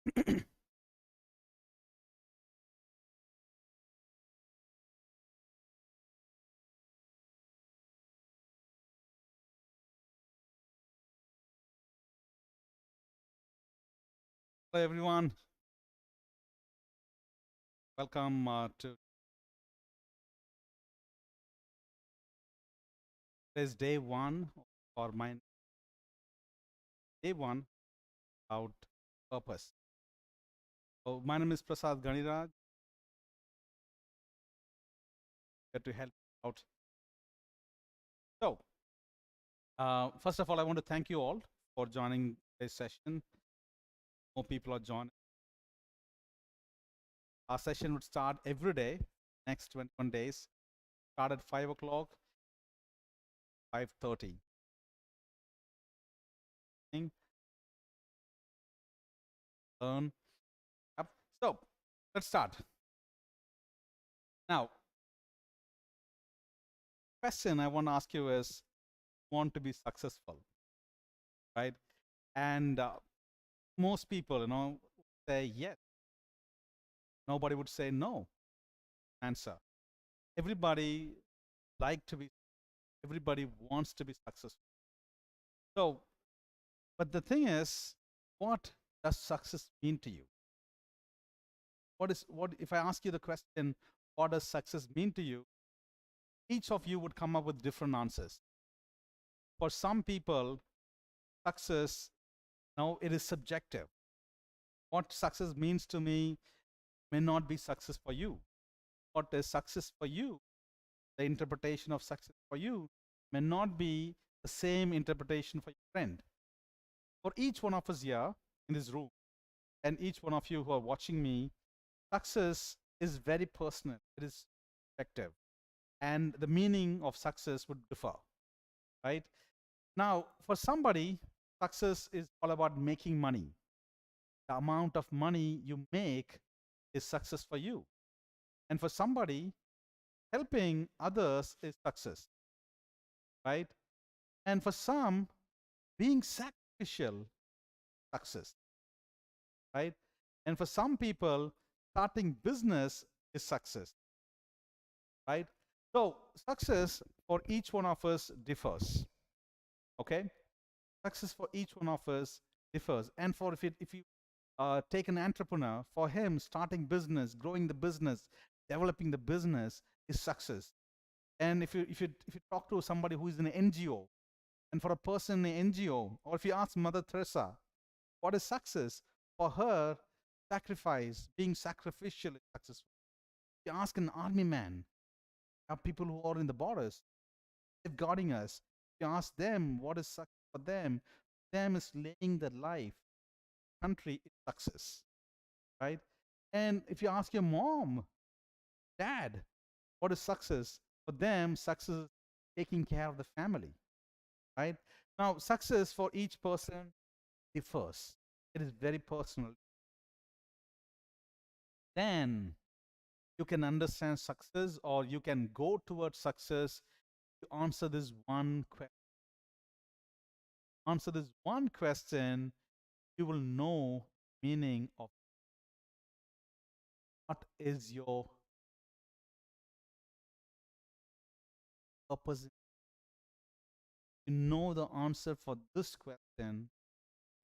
Hello, everyone. Welcome to today's day one or my day one about purpose. So, my name is Prasad Ganiraj. Here to help out. So, first of all, I want to thank you all for joining this session. More people are joining. Our session would start every day, next 21 days. Start at 5 o'clock, 5:30. Learn. Yep. So, let's start. Now, question I want to ask you is, want to be successful, right? And most people, say yes. Nobody would say no. Answer. Everybody like to be. Everybody wants to be successful. So, but the thing is, what does success mean to you? What if I ask you the question, what does success mean to you? Each of you would come up with different answers. For some people, success, now it is subjective. What success means to me may not be success for you. What is success for you, the interpretation of success for you, may not be the same interpretation for your friend. For each one of us here in this room, and each one of you who are watching me, success is very personal. It is subjective. And the meaning of success would differ, right? Now, for somebody, success is all about making money. The amount of money you make is success for you. And for somebody, helping others is success, right? And for some, being sacrificial, success, right? And for some people, starting business is success, right? So success for each one of us differs, okay? Success for each one of us differs. And for if you take an entrepreneur, for him, starting business, growing the business, developing the business is success. And if you talk to somebody who is in an NGO, and for a person in an NGO, or if you ask Mother Teresa, what is success? For her, sacrifice, being sacrificial is successful. If you ask an army man, people who are in the borders, safeguarding us, if you ask them what is success for them is laying their life. Country is success, right? And if you ask your mom, dad, what is success? For them, success is taking care of the family, right? Now, success for each person differs. It is very personal. Then you can understand success, or you can go towards success to answer this one question. Answer this one question, you will know meaning of what is your purpose. You know the answer for this question,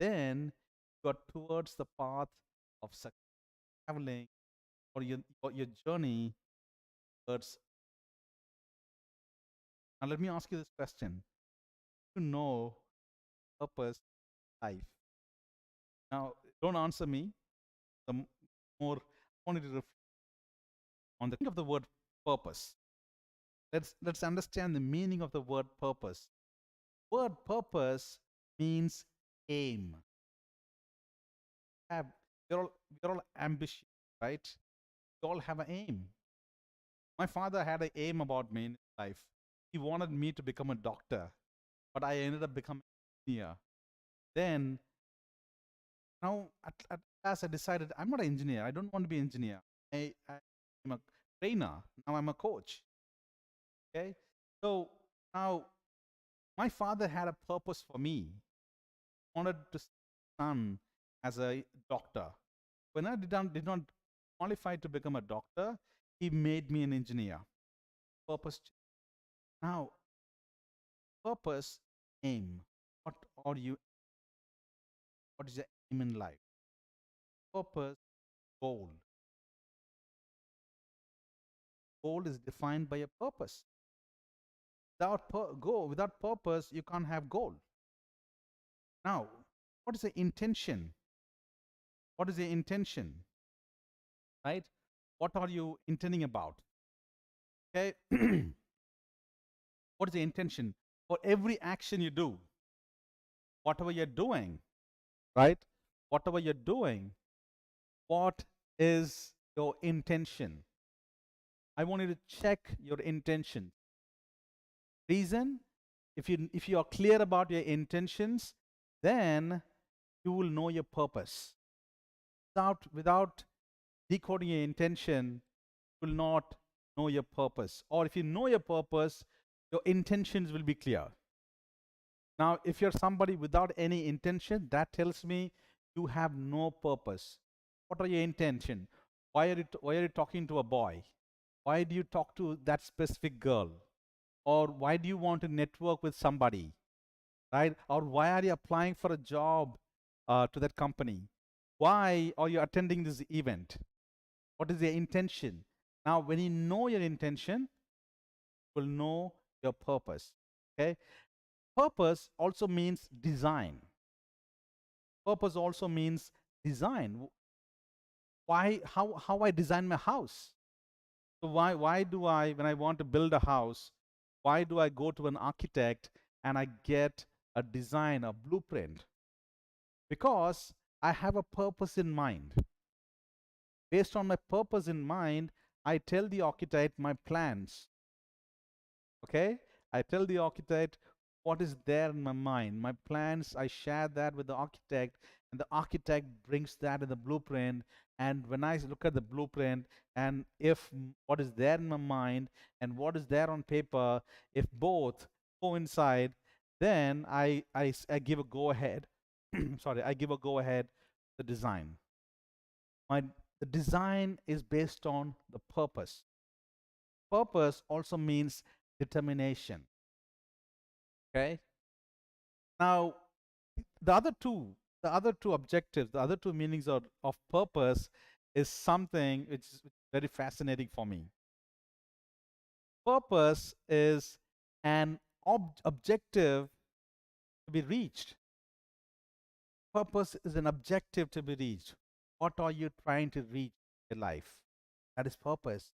then you are towards the path of traveling, or your journey towards. Now let me ask you this question. You know purpose life. Now don't answer me. The more I want you to reflect on the think of the word purpose. Let's understand the meaning of the word purpose. Word purpose means aim. Have we're all ambitious, right? We all have an aim. My father had an aim about me in his life. He wanted me to become a doctor, but I ended up becoming an engineer. Then, now at last, I decided I'm not an engineer. I don't want to be an engineer. I'm a trainer. Now I'm a coach. Okay. So now my father had a purpose for me. He wanted to son as a doctor. When I did not qualify to become a doctor, he made me an engineer. Purpose. Now, purpose, aim. What are you? What is your aim in life? Purpose, goal. Goal is defined by a purpose. Without purpose, you can't have goal. Now, what is the intention? What is the intention? Right? What are you intending about? Okay. What is the intention? For every action you do, whatever you're doing, right? Whatever you're doing, what is your intention? I want you to check your intention. Reason, if you are clear about your intentions, then you will know your purpose. Without decoding your intention, you will not know your purpose. Or if you know your purpose, your intentions will be clear. Now, if you're somebody without any intention, that tells me you have no purpose. What are your intention? Why are you talking to a boy? Why do you talk to that specific girl? Or why do you want to network with somebody, right? Or why are you applying for a job to that company? Why are you attending this event? What is your intention? Now, when you know your intention, you will know your purpose. Okay. Purpose also means design. Purpose also means design. Why? How I design my house? So why do I, when I want to build a house, why do I go to an architect and I get a design, a blueprint? Because I have a purpose in mind. Based on my purpose in mind, I tell the architect my plans. Okay? I tell the architect what is there in my mind. My plans, I share that with the architect, and the architect brings that in the blueprint. And when I look at the blueprint, and if what is there in my mind and what is there on paper, if both coincide, then I give a go ahead. Sorry, I give a go ahead the design. The design is based on the purpose. Purpose also means determination. Okay. Now, the other two objectives, the other two meanings of purpose is something which is very fascinating for me. Purpose is an objective to be reached. Purpose is an objective to be reached. What are you trying to reach in life? That is purpose.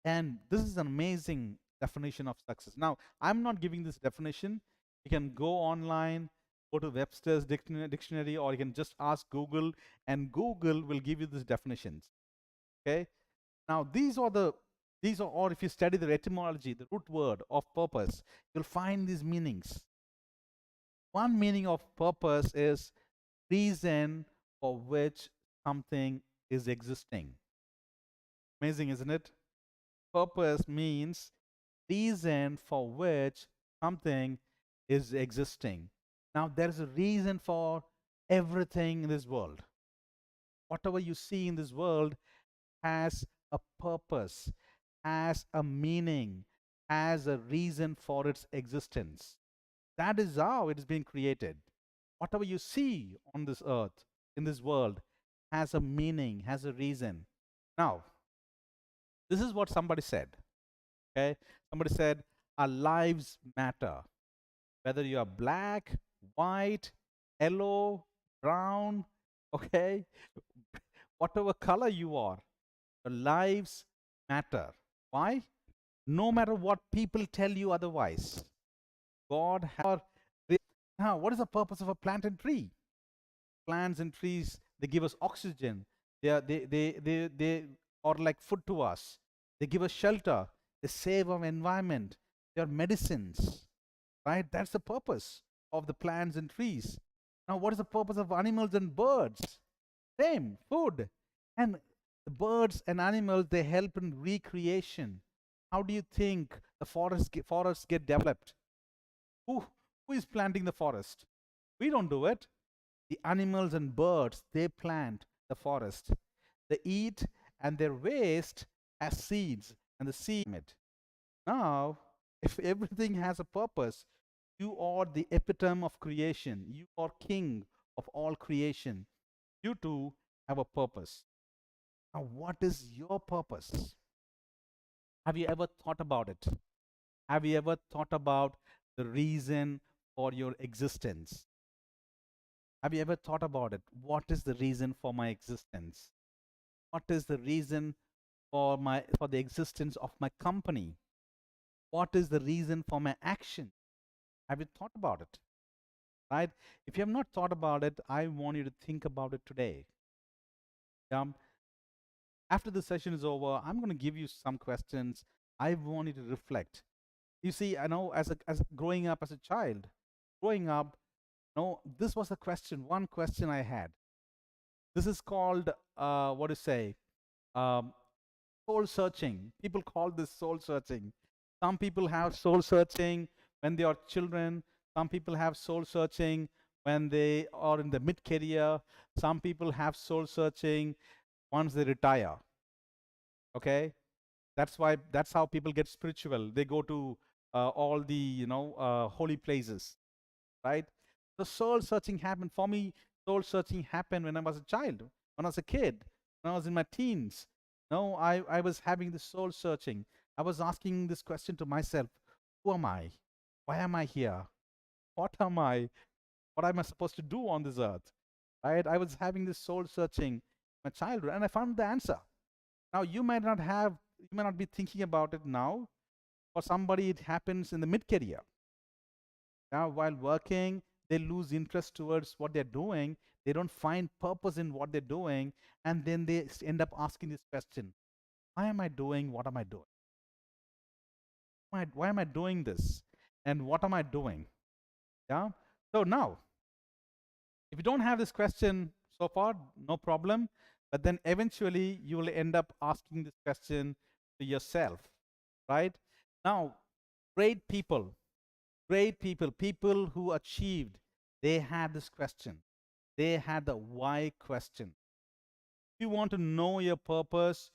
And this is an amazing definition of success. Now, I'm not giving this definition. You can go online, go to Webster's dictionary, or you can just ask Google, and Google will give you these definitions. Okay. Now, or if you study the etymology, the root word of purpose, you'll find these meanings. One meaning of purpose is reason for which something is existing. Amazing, isn't it? Purpose means reason for which something is existing. Now, there is a reason for everything in this world. Whatever you see in this world has a purpose, has a meaning, has a reason for its existence. That is how it is being created. Whatever you see on this earth, in this world, has a meaning, has a reason. Now, this is what somebody said. Okay, somebody said, our lives matter. Whether you are black, white, yellow, brown, okay, whatever color you are, your lives matter. Why? No matter what people tell you otherwise. God has. Now, what is the purpose of a plant and tree? Plants and trees, they give us oxygen. They are like food to us. They give us shelter. They save our environment. They are medicines, right? That's the purpose of the plants and trees. Now, what is the purpose of animals and birds? Same, food. And the birds and animals, they help in recreation. How do you think the forests get developed? Who is planting the forest? We don't do it. The animals and birds, they plant the forest. They eat and their waste as seeds, and the seed. Now, if everything has a purpose, you are the epitome of creation. You are king of all creation. You too have a purpose. Now, what is your purpose? Have you ever thought about it? Have you ever thought about the reason for your existence? Have you ever thought about it? What is the reason for my existence? What is the reason for the existence of my company? What is the reason for my action? Have you thought about it? Right? If you have not thought about it, I want you to think about it today. Um, After the session is over, I'm going to give you some questions. I want you to reflect. You see, I know as growing up as a child, growing up, no, this was a question, one question I had. This is called, what to say, um, soul searching. People call this soul searching. Some people have soul searching when they are children. Some people have soul searching when they are in the mid career. Some people have soul searching once they retire. Okay, that's how people get spiritual. They go to all the holy places, right? The soul searching happened for me. Soul searching happened when I was a child, when I was a kid, when I was in my teens. No, I was having this soul searching. I was asking this question to myself: who am I? Why am I here? What am I? What am I supposed to do on this earth? Right? I was having this soul searching in my childhood, and I found the answer. Now you may not be thinking about it now. For somebody, it happens in the mid career. Now, while working, they lose interest towards what they're doing. They don't find purpose in what they're doing. And then they end up asking this question: why am I doing what am I doing? Why am I doing this? And what am I doing? Yeah. So now, if you don't have this question so far, no problem. But then eventually you will end up asking this question to yourself, right? Now, great people, people who achieved, they had this question. They had the why question. If you want to know your purpose,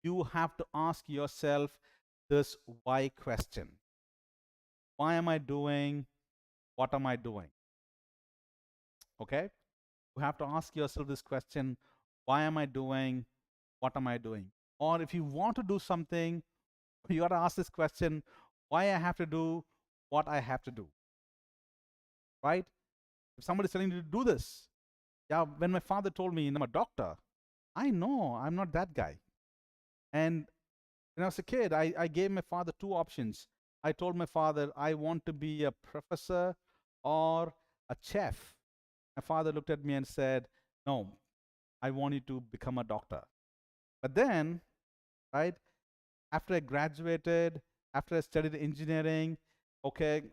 you have to ask yourself this why question. Why am I doing? What am I doing? Okay? You have to ask yourself this question: why am I doing? What am I doing? Or if you want to do something, you got to ask this question: why I have to do what I have to do, right? If somebody's telling you to do this, yeah, when my father told me I'm a doctor, I know I'm not that guy. And when I was a kid, I gave my father two options. I told my father I want to be a professor or a chef. My father looked at me and said, no, I want you to become a doctor. But then, right, after I graduated, after I studied engineering, okay,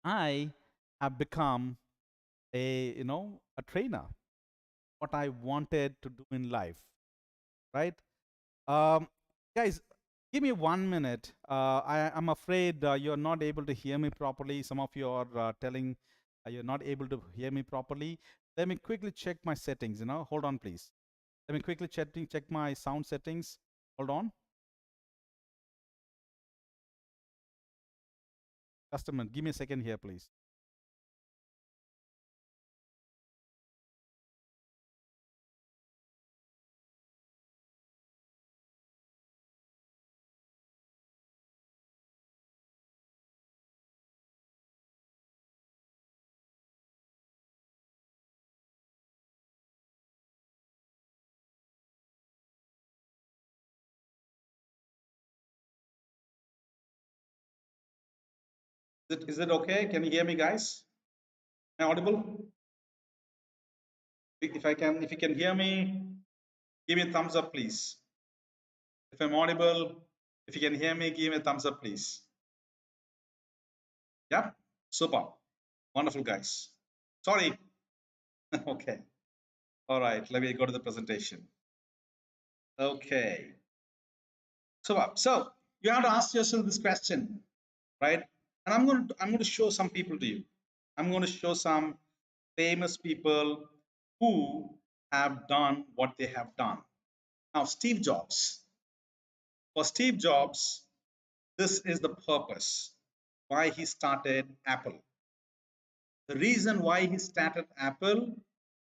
I have become a trainer, what I wanted to do in life, right? Um, Guys, give me 1 minute. I'm afraid you're not able to hear me properly. Some of you are telling you're not able to hear me properly. Let me quickly check my settings. Hold on, please. Let me quickly check my sound settings. Hold on. Just a minute. Give me a second here, please. Is it okay? Can you hear me, guys? Am I audible? If you can hear me, give me a thumbs up, please. If I'm audible, if you can hear me, give me a thumbs up, please. Yeah, super, wonderful, guys. Sorry. Okay. All right. Let me go to the presentation. Okay. So you have to ask yourself this question, right? And I'm going to show some people to you. I'm going to show some famous people who have done what they have done. Now, Steve Jobs. For Steve Jobs, this is the purpose why he started Apple. The reason why he started Apple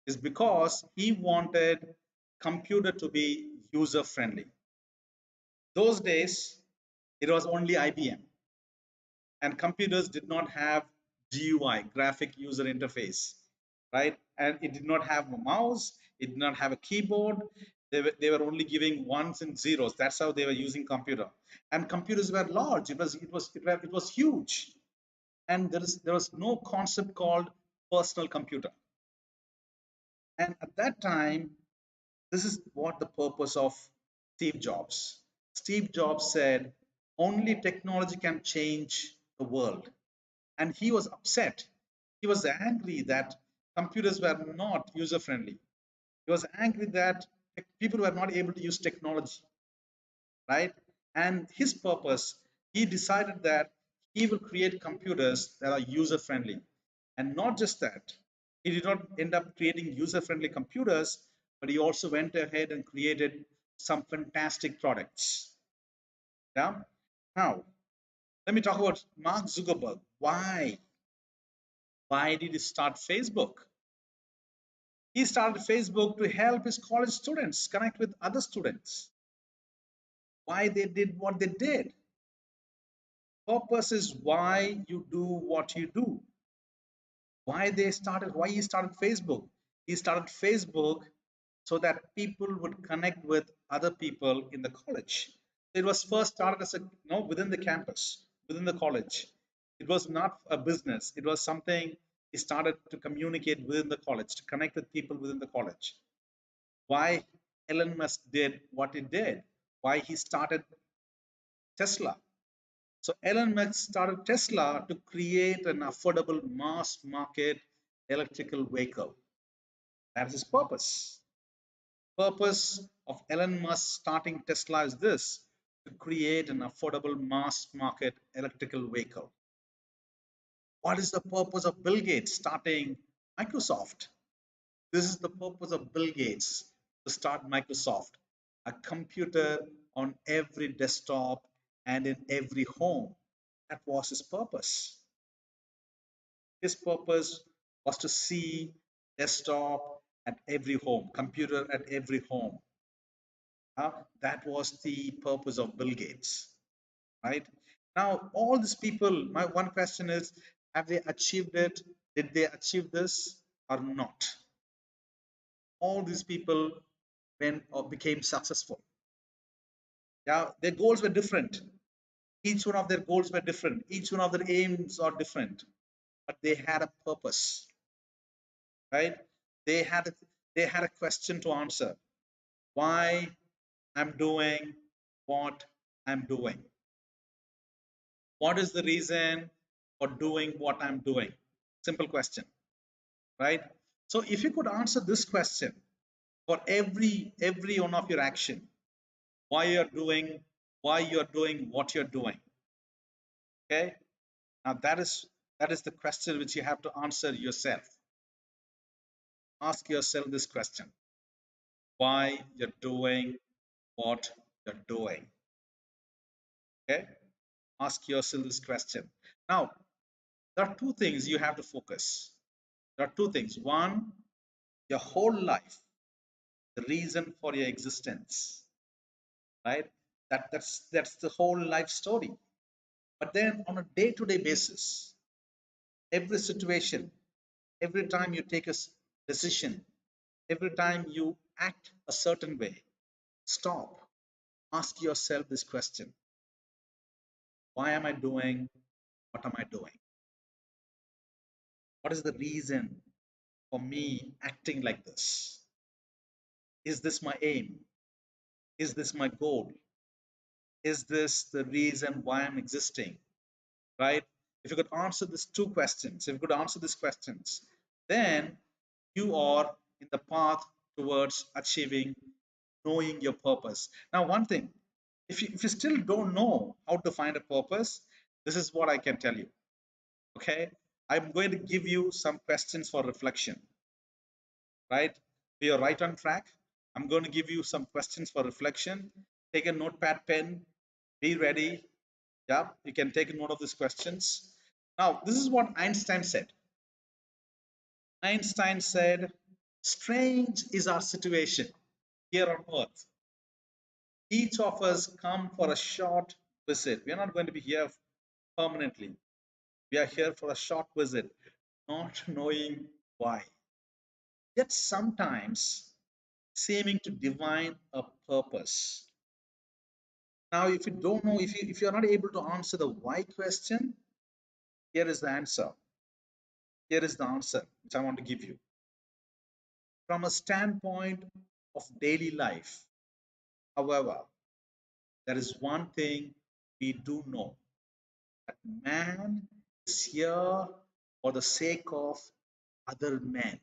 is because he wanted computer to be user friendly. Those days, it was only IBM, and computers did not have GUI, graphic user interface, right? And it did not have a mouse, it did not have a keyboard. They were only giving ones and zeros. That's how they were using computer. And computers were large. It was huge. And there was no concept called personal computer. And at that time, this is what the purpose of Steve Jobs. Steve Jobs said, only technology can change the world. And he was upset. He was angry that computers were not user friendly. He was angry that people were not able to use technology, right? And his purpose, he decided that he will create computers that are user friendly. And not just that, he did not end up creating user friendly computers, but he also went ahead and created some fantastic products. Yeah. Now, let me talk about Mark Zuckerberg. Why? Why did he start Facebook? He started Facebook to help his college students connect with other students. Why they did what they did? Purpose is why you do what you do. Why he started Facebook? He started Facebook so that people would connect with other people in the college. It was first started as within the campus, within the college. It was not a business. It was something he started to communicate within the college, to connect with people within the college. Why Elon Musk did what he did, why he started Tesla. So Elon Musk started Tesla to create an affordable mass market electrical vehicle. That is his purpose. Purpose of Elon Musk starting Tesla is this: to create an affordable mass market electrical vehicle. What is the purpose of Bill Gates starting Microsoft? This is the purpose of Bill Gates to start Microsoft, a computer on every desktop and in every home. That was his purpose. His purpose was to see desktop at every home, computer at every home. That was the purpose of Bill Gates, right? Now, all these people, my one question is, have they achieved it? Did they achieve this or not? All these people went or became successful. Yeah, their goals were different. Each one of their goals were different. Each one of their aims are different, but they had a purpose, right? They had a, they had a question to answer. Why I'm doing what I'm doing? What is the reason for doing what I'm doing? Simple question, right? So if you could answer this question for every one of your action, why you're doing what you're doing, okay? Now that is the question which you have to answer yourself. Ask yourself this question: why you're doing what you're doing? Okay, ask yourself this question. Now, there are two things you have to focus. There are two things. One, your whole life, the reason for your existence, right? That's the whole life story. But then on a day-to-day basis, every situation, every time you take a decision, every time you act a certain way, stop. Ask yourself this question: why am I doing what am I doing? What is the reason for me acting like this? Is this my aim? Is this my goal? Is this the reason why I'm existing? Right? If you could answer these two questions, if you could answer these questions, then you are in the path towards achieving, knowing your purpose. Now, one thing, if you still don't know how to find a purpose, this is what I can tell you. Okay, I'm going to give you some questions for reflection, right? We are right on track. I'm going to give you some questions for reflection. Take a notepad pen, be ready. Yeah, you can take a note of these questions. Now, this is what Einstein said. Einstein said, strange is our situation here on earth. Each of us come for a short visit. We are not going to be here permanently. We are here for a short visit, not knowing why. Yet sometimes seeming to divine a purpose. Now, if you don't know, if you're not able to answer the why question, here is the answer. Here is the answer which I want to give you. From a standpoint of daily life, however, there is one thing we do know, that man is here for the sake of other men.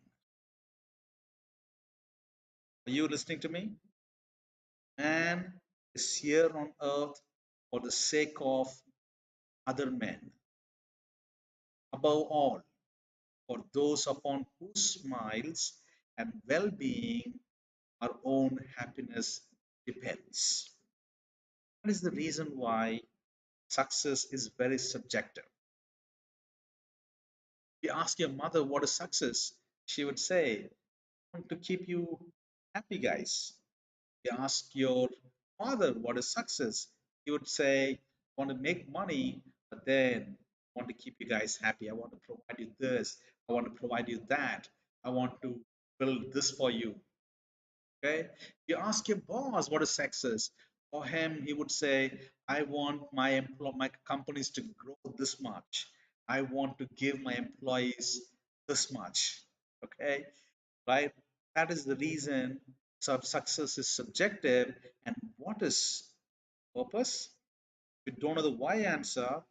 Are you listening to me? Man is here on earth for the sake of other men. Above all, for those upon whose smiles and well being our own happiness depends. That is the reason why success is very subjective. If you ask your mother what is success, she would say, I want to keep you happy, guys. You ask your father what is success, he would say, I want to make money, but then I want to keep you guys happy. I want to provide you this. I want to provide you that. I want to build this for you. Okay. You ask your boss what is success. For him, he would say, I want my companies to grow this much. I want to give my employees this much. Okay, right? That is the reason success is subjective. And what is purpose? If you don't know the why answer,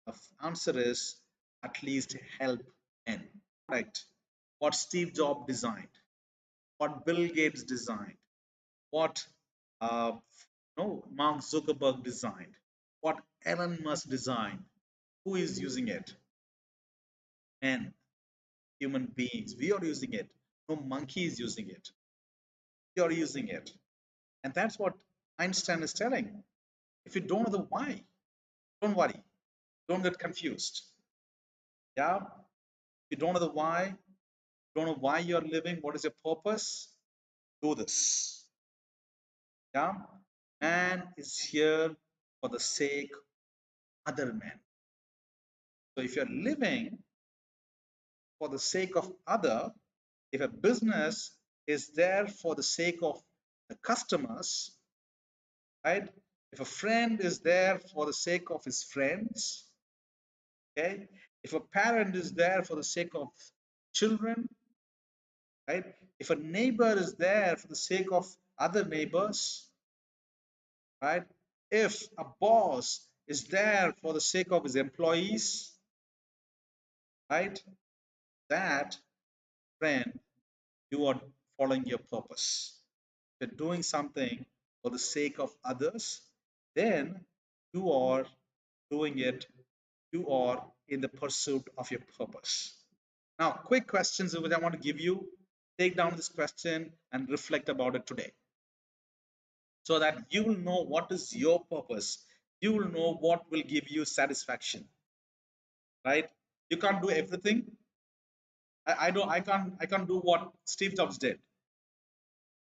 the answer is at least help men. Right? What Steve Jobs designed, what Bill Gates designed, what uh, no Mark Zuckerberg designed, what Elon Musk designed. Who is using it? Men, human beings. We are using it. No monkey is using it. We are using it. And that's what Einstein is telling. If you don't know the why, don't worry. Don't get confused. Yeah? If you don't know the why, don't know why you're living, what is your purpose, do this. Yeah? Man is here for the sake of other men. So if you're living for the sake of other, if a business is there for the sake of the customers, right? If a friend is there for the sake of his friends, okay? If a parent is there for the sake of children, right? If a neighbor is there for the sake of other neighbors, right? If a boss is there for the sake of his employees, right? That, friend, you are following your purpose. If you're doing something for the sake of others, then you are doing it, you are in the pursuit of your purpose. Now, quick questions which I want to give you. Take down this question and reflect about it today so that you will know what is your purpose. You will know what will give you satisfaction, right? You can't do everything. I can't do what Steve Jobs did.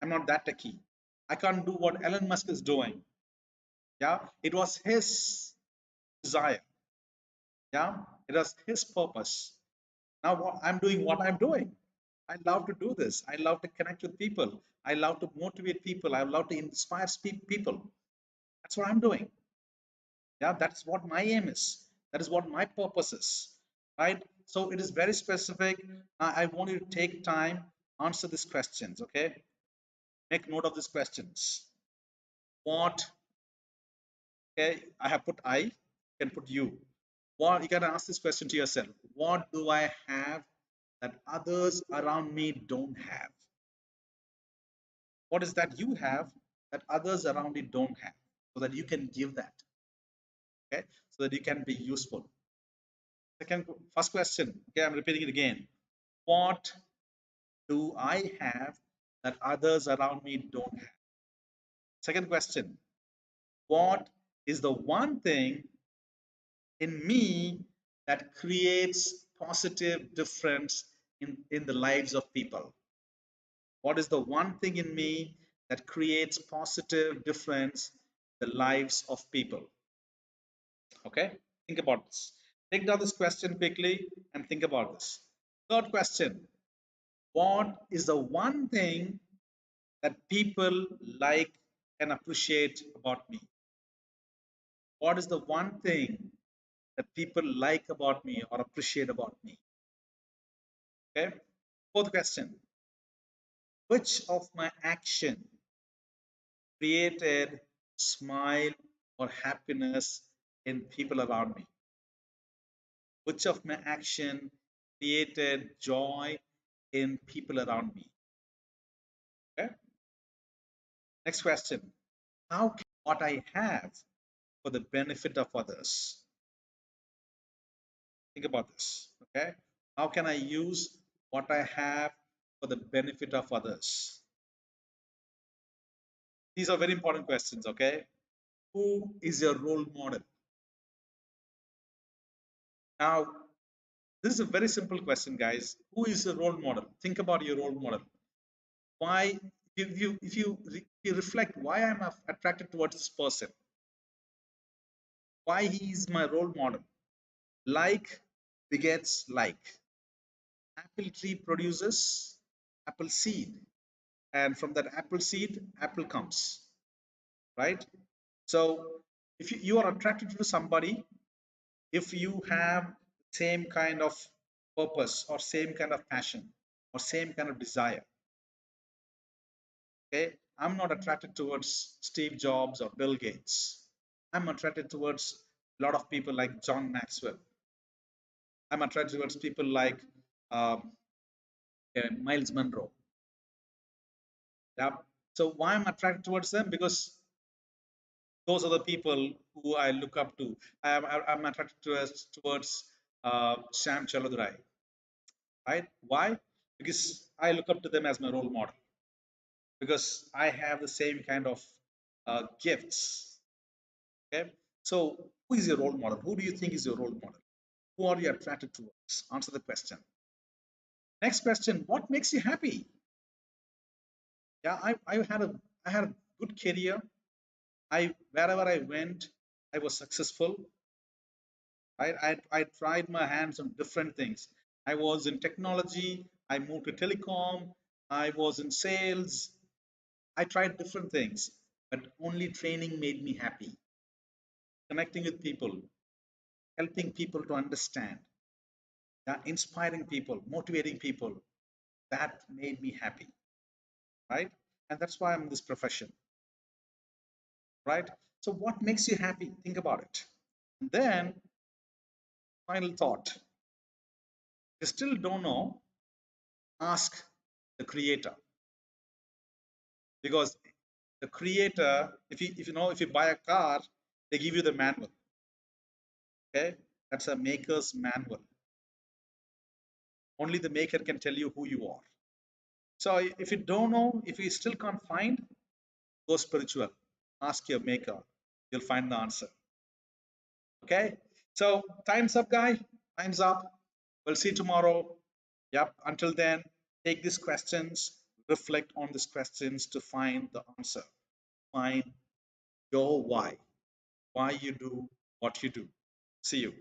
I'm not that techy. I can't do what Elon Musk is doing. Yeah, it was his desire. Yeah, it was his purpose. Now I'm doing what I'm doing. I love to do this. I love to connect with people. I love to motivate people. I love to inspire people. That's what I'm doing. Yeah, that's what my aim is. That is what my purpose is. Right? So it is very specific. I want you to take time, answer these questions. Okay. Make note of these questions. What, okay, I have put I, you can put you. What, you can ask this question to yourself. What do I have that others around me don't have? What is that you have that others around you don't have? So that you can give that. Okay, so that you can be useful. First question. Okay, I'm repeating it again. What do I have that others around me don't have? Second question, what is the one thing in me that creates positive difference in the lives of people? What is the one thing in me that creates positive difference in the lives of people? Okay, think about this. Take down this question quickly and think about this. Third question, what is the one thing that people like and appreciate about me? What is the one thing that people like about me or appreciate about me? Okay. Fourth question, which of my action created smile or happiness in people around me? Which of my action created joy in people around me? Okay. Next question, how can what I have for the benefit of others? Think about this. Okay. How can I use what I have for the benefit of others? These are very important questions. Okay. Who is your role model? Now, this is a very simple question, guys. Who is your role model? Think about your role model. Why, if you reflect, why I'm attracted towards this person? Why he is my role model? Like begets like. Apple tree produces apple seed, and from that apple seed, apple comes, right? So, if you are attracted to somebody, if you have same kind of purpose or same kind of passion or same kind of desire, okay, I'm not attracted towards Steve Jobs or Bill Gates. I'm attracted towards a lot of people like John Maxwell. I'm attracted towards people like um, Miles Monroe. Yeah. So why I'm attracted towards them? Because those are the people who I look up to. I'm attracted towards Sam Chaladurai, right? Why? Because I look up to them as my role model. Because I have the same kind of gifts. Okay. So who is your role model? Who do you think is your role model? Who are you attracted towards? Answer the question. Next question, what makes you happy? Yeah, I had a good career. Wherever I went, I was successful. I tried my hands on different things. I was in technology, I moved to telecom, I was in sales. I tried different things, but only training made me happy. Connecting with people, helping people to understand, yeah, inspiring people, motivating people, that made me happy, right? And that's why I'm in this profession, right? So what makes you happy? Think about it. And then, final thought. If you still don't know, ask the creator. Because the creator, if you buy a car, they give you the manual. Okay, that's a maker's manual. Only the maker can tell you who you are. So if you don't know, if you still can't find, go spiritual. Ask your maker. You'll find the answer. Okay. So time's up, guy. Time's up. We'll see you tomorrow. Yep. Until then, take these questions, reflect on these questions to find the answer. Find your why you do what you do. See you.